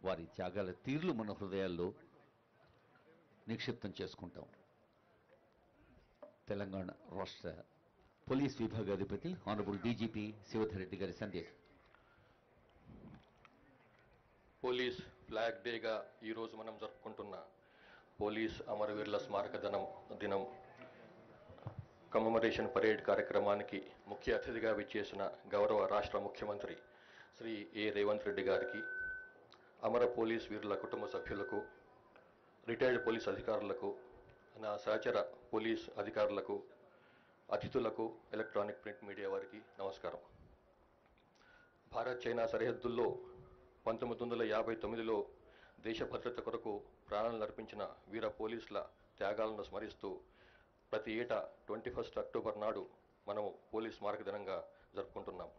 వారి త్యాగాల తీర్లు మన హృదయాల్లో నిక్షిప్తం చేసుకుంటాం. తెలంగాణ రాష్ట్ర పోలీస్ విభాగాధిపతి ఆనరబుల్ డీజీపీ శివధర్ రెడ్డి గారి సందేశం. పోలీస్ ఫ్లాగ్ డేగా ఈరోజు మనం జరుపుకుంటున్న పోలీస్ అమరవీరుల స్మారక దినం కమమరేషన్ పరేడ్ కార్యక్రమానికి ముఖ్య అతిథిగా విచ్చేసిన గౌరవ రాష్ట్ర ముఖ్యమంత్రి శ్రీ ఏ రేవంత్ రెడ్డి గారికి, అమర పోలీస్ వీరుల కుటుంబ సభ్యులకు, రిటైర్డ్ పోలీస్ అధికారులకు, నా సహచర పోలీస్ అధికారులకు, అతిథులకు, ఎలక్ట్రానిక్ ప్రింట్ మీడియా వారికి నమస్కారం. భారత్ చైనా సరిహద్దుల్లో 1959లో దేశ భద్రత కొరకు ప్రాణాలను అర్పించిన వీర పోలీసుల త్యాగాలను స్మరిస్తూ ప్రతి ఏటా 21 అక్టోబర్ నాడు మనము పోలీస్ స్మారక దినంగా జరుపుకుంటున్నాం.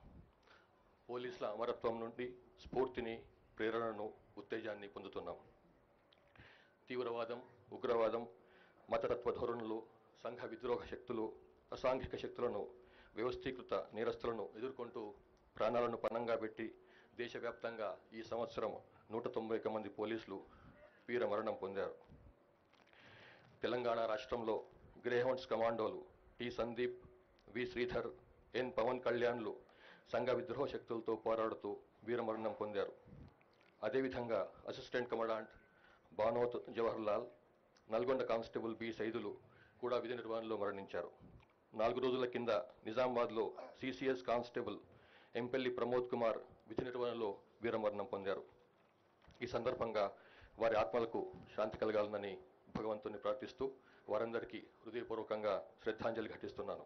పోలీసుల అమరత్వం నుండి స్ఫూర్తిని, ప్రేరణను, ఉత్తేజాన్ని పొందుతున్నాం. తీవ్రవాదం, ఉగ్రవాదం, మతతత్వ ధోరణులు, సంఘ విద్రోహ శక్తులు, అసాంఘిక శక్తులను, వ్యవస్థీకృత నేరస్తులను ఎదుర్కొంటూ ప్రాణాలను పణంగా పెట్టి దేశవ్యాప్తంగా ఈ సంవత్సరం 191 మంది పోలీసులు వీర మరణం పొందారు. తెలంగాణ రాష్ట్రంలో గ్రేహౌండ్స్ కమాండోలు T Sandeep, V Sridhar, N Pawan కళ్యాణ్లు సంఘ విద్రోహ శక్తులతో పోరాడుతూ వీరమరణం పొందారు. అదేవిధంగా assistant commandant Banoth Jawaharlal, Nalgonda constable B Saidulu కూడా విధి నిర్వహణలో మరణించారు. 4 రోజుల కింద నిజామాబాద్లో సిసిఎస్ కానిస్టేబుల్ ఎంపెల్లి ప్రమోద్ కుమార్ విధి నిర్వహణలో వీరమరణం పొందారు. ఈ సందర్భంగా వారి ఆత్మలకు శాంతి కలగాలని భగవంతుని ప్రార్థిస్తూ వారందరికీ హృదయపూర్వకంగా శ్రద్ధాంజలి ఘటిస్తున్నాను.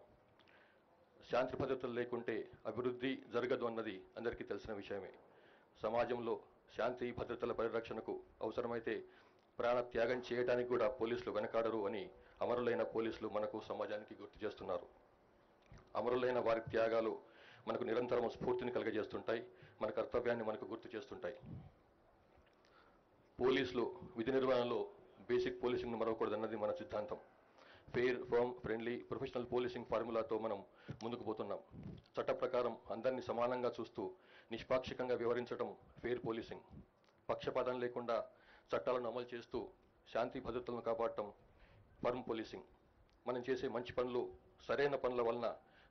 శాంతి భద్రతలు లేకుంటే అభివృద్ధి జరగదు అన్నది అందరికీ తెలిసిన విషయమే. సమాజంలో శాంతి భద్రతల పరిరక్షణకు అవసరమైతే ప్రాణ త్యాగం చేయడానికి కూడా పోలీసులు వెనకాడరు అని అమరులైన పోలీసులు మనకు సమాజానికి గుర్తు చేస్తున్నారు. అమరులైన వారి త్యాగాలు మనకు నిరంతరం స్ఫూర్తిని కలుగజేస్తుంటాయి, మన కర్తవ్యాన్ని మనకు గుర్తు చేస్తుంటాయి. పోలీసులు విధి నిర్వహణలో బేసిక్ పోలీసింగ్ను మరవకూడదన్నది మన సిద్ధాంతం. Fair, firm, friendly, professional policing ఫార్ములాతో మనం ముందుకు పోతున్నాం. చట్ట ప్రకారం అందరినీ సమానంగా చూస్తూ నిష్పాక్షికంగా వ్యవహరించడం ఫెయిర్ పోలీసింగ్. పక్షపాతం లేకుండా చట్టాలను అమలు చేస్తూ శాంతి భద్రతలను కాపాడటం ఫర్మ్ పోలీసింగ్. మనం చేసే మంచి పనులు, సరైన పనుల వలన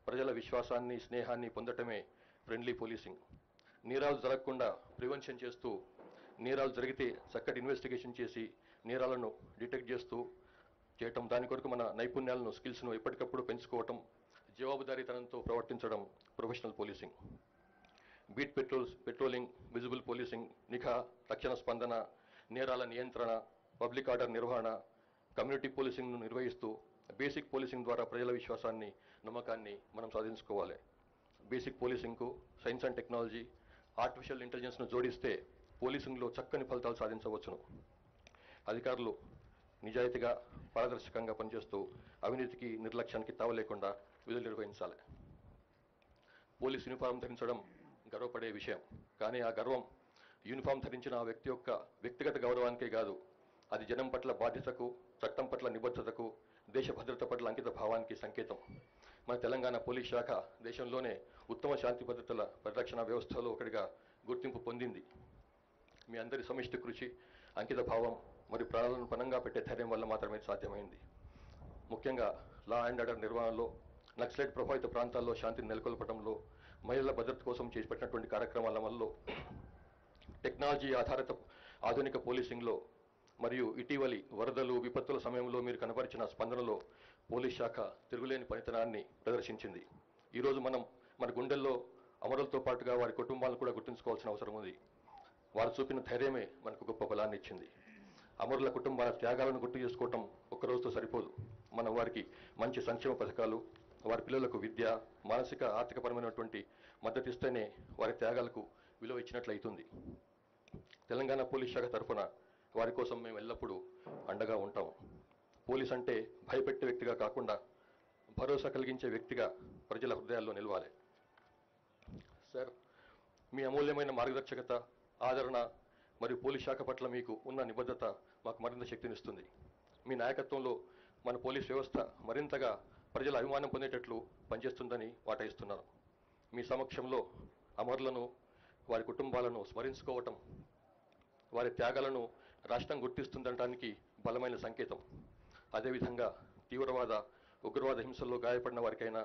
ప్రజల విశ్వాసాన్ని, స్నేహాన్ని పొందటమే ఫ్రెండ్లీ పోలీసింగ్. నేరాలు జరగకుండా ప్రివెన్షన్ చేస్తూ, నేరాలు జరిగితే చక్కటి ఇన్వెస్టిగేషన్ చేసి నేరాలను డిటెక్ట్ చేస్తూ చేయటం, దాని కొరకు మన నైపుణ్యాలను, స్కిల్స్ను ఎప్పటికప్పుడు పెంచుకోవటం, జవాబుదారీతనంతో ప్రవర్తించడం professional policing. Beat patrolling, visible policing, నిఘా, తక్షణ స్పందన, నేరాల నియంత్రణ, పబ్లిక్ ఆర్డర్ నిర్వహణ, కమ్యూనిటీ పోలీసింగ్ను నిర్వహిస్తూ బేసిక్ పోలీసింగ్ ద్వారా ప్రజల విశ్వాసాన్ని, నమ్మకాన్ని మనం సాధించుకోవాలి. బేసిక్ పోలీసింగ్కు సైన్స్ అండ్ టెక్నాలజీ, ఆర్టిఫిషియల్ ఇంటెలిజెన్స్ను జోడిస్తే పోలీసింగ్లో చక్కని ఫలితాలు సాధించవచ్చును. అధికారులు నిజాయితీగా, పారదర్శకంగా పనిచేస్తూ అవినీతికి, నిర్లక్ష్యానికి తావు లేకుండా విధులు నిర్వహించాలి. పోలీస్ యూనిఫామ్ ధరించడం గర్వపడే విషయం. కానీ ఆ గర్వం యూనిఫామ్ ధరించిన ఆ వ్యక్తి యొక్క వ్యక్తిగత గౌరవానికే కాదు, అది జనం పట్ల బాధ్యతకు, చట్టం పట్ల నిబద్ధతకు, దేశ భద్రత పట్ల అంకిత భావానికి సంకేతం. మన తెలంగాణ పోలీస్ శాఖ దేశంలోనే ఉత్తమ శాంతి భద్రతల పరిరక్షణ వ్యవస్థలో ఒకటిగా గుర్తింపు పొందింది. మీ అందరి సమిష్టి కృషి, అంకిత భావం మరియు ప్రాణాలను పణంగా పెట్టే ధైర్యం వల్ల మాత్రమే సాధ్యమైంది. ముఖ్యంగా లా అండ్ ఆర్డర్ నిర్వహణలో, నక్సలైట్ ప్రభావిత ప్రాంతాల్లో శాంతిని నెలకొల్పడంలో, మహిళల భద్రత కోసం చేపట్టినటువంటి కార్యక్రమాల వల్ల, టెక్నాలజీ ఆధారిత ఆధునిక పోలీసింగ్లో మరియు ఇటీవలి వరదలు, విపత్తుల సమయంలో మీరు కనబరిచిన స్పందనలో పోలీస్ శాఖ తిరుగులేని పనితనాన్ని ప్రదర్శించింది. ఈరోజు మనం మన గుండెల్లో అమరులతో పాటుగా వారి కుటుంబాలను కూడా గుర్తుంచుకోవాల్సిన అవసరం ఉంది. వారు చూపిన ధైర్యమే మనకు గొప్ప బలాన్ని ఇచ్చింది. అమరుల కుటుంబాల త్యాగాలను గుర్తు చేసుకోవటం ఒక్కరోజుతో సరిపోదు. మనం వారికి మంచి సంక్షేమ పథకాలు, వారి పిల్లలకు విద్య, మానసిక, ఆర్థికపరమైనటువంటి మద్దతు ఇస్తేనే వారి త్యాగాలకు విలువ ఇచ్చినట్లయితుంది. తెలంగాణ పోలీస్ శాఖ తరఫున వారి కోసం మేము ఎల్లప్పుడూ అండగా ఉంటాం. పోలీస్ అంటే భయపెట్టే వ్యక్తిగా కాకుండా భరోసా కలిగించే వ్యక్తిగా ప్రజల హృదయాల్లో నిలవాలి. సార్, మీ అమూల్యమైన మార్గదర్శకత, ఆదరణ మరియు పోలీస్ శాఖ పట్ల మీకు ఉన్న నిబద్ధత మాకు మరింత శక్తినిస్తుంది. మీ నాయకత్వంలో మన పోలీస్ వ్యవస్థ మరింతగా ప్రజల అభిమానం పొందేటట్లు పనిచేస్తుందని వాటయిస్తున్నాను. మీ సమక్షంలో అమరులను, వారి కుటుంబాలను స్మరించుకోవటం వారి త్యాగాలను రాష్ట్రం గుర్తిస్తుందనడానికి బలమైన సంకేతం. అదేవిధంగా తీవ్రవాద ఉగ్రవాద హింసల్లో గాయపడిన వారికైనా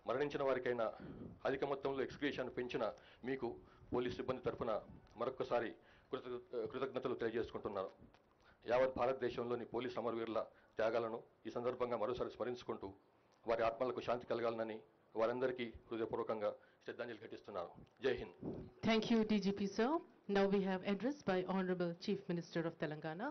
మరణించిన వారికైనా అధిక మొత్తంలో ఎక్స్గ్రేషన్ పెంచిన మీకు పోలీస్ సిబ్బంది తరఫున మరొక్కసారి కృతజ్ఞతలు తెలియజేసుకుంటున్నాను. యావత్ భారతదేశంలోని పోలీస్ అమరవీరుల త్యాగాలను ఈ సందర్భంగా మరోసారి స్మరించుకుంటూ వారి ఆత్మలకు శాంతి కలగాలని వారందరికీ హృదయపూర్వకంగా శ్రద్ధాంజలి ఘటిస్తున్నాను. జై Hind. Thank you, DGP sir. Now we have address by Honorable Chief Minister of Telangana.